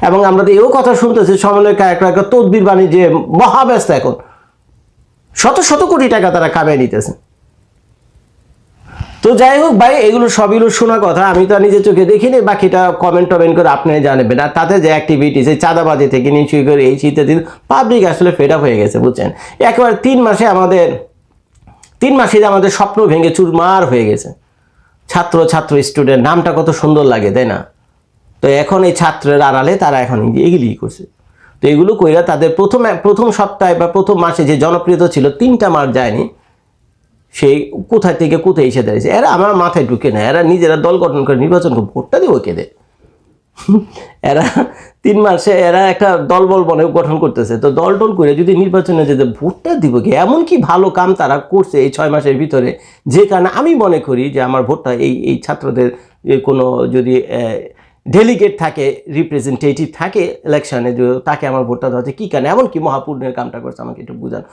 এবং আমরা তো এও কথা শুনতেছি সমন্বয়ক একটা তদবির বাণিজ্যে মহাব্যস্ত, এখন শত শত কোটি টাকা তারা কামিয়ে নিতেছেন। তো যাই হোক ভাই, এগুলো সবগুলো শোনা কথা, আমি তো নিজের চোখে দেখিনি, বাকিটা কমেন্ট করে আপনি জানাবেন। আর তাতে যে অ্যাক্টিভিটিস, এই চাঁদাবাজি থেকে নিশ্চয়ই করে এই শীতের দিন পাবলিক আসলে ফেড আপ হয়ে গেছে, বুঝছেন। একেবারে 3 মাসে আমাদের স্বপ্ন ভেঙে চুরমার হয়ে গেছে। ছাত্র স্টুডেন্ট নামটা কত সুন্দর লাগে, তাই না? তো এখন এই ছাত্রের আড়ালে তারা এখন এগুলি করছে। তো এগুলো কইরা তাদের প্রথম সপ্তাহে বা প্রথম মাসে যে জনপ্রিয়তা ছিল 3টা মাস যায়নি, সেই কোথায় থেকে কোথায় এসে দাঁড়িয়েছে। এরা আমার মাথায় ঢুকে না, এরা নিজেরা দল গঠন করে নির্বাচন করে ভোটটা দেবো কেঁদে। এরা 3 মাসে এরা একটা দলবল গঠন করতেছে। তো দল করে যদি নির্বাচনে যেতে ভোটটা দিব কি, এমন কি ভালো কাম তারা করছে এই 6 মাসের ভিতরে, যে কারণে আমি মনে করি যে আমার ভোটটা এই ছাত্রদের কোনো যদি ডেলিগেট থাকে, রিপ্রেজেন্টেটিভ থাকে ইলেকশনে, তাকে আমার ভোটটা দেওয়া হচ্ছে। কী কারণে, এমন কি মহাপূর্ণের কামটা করছে, আমাকে একটু বুঝান।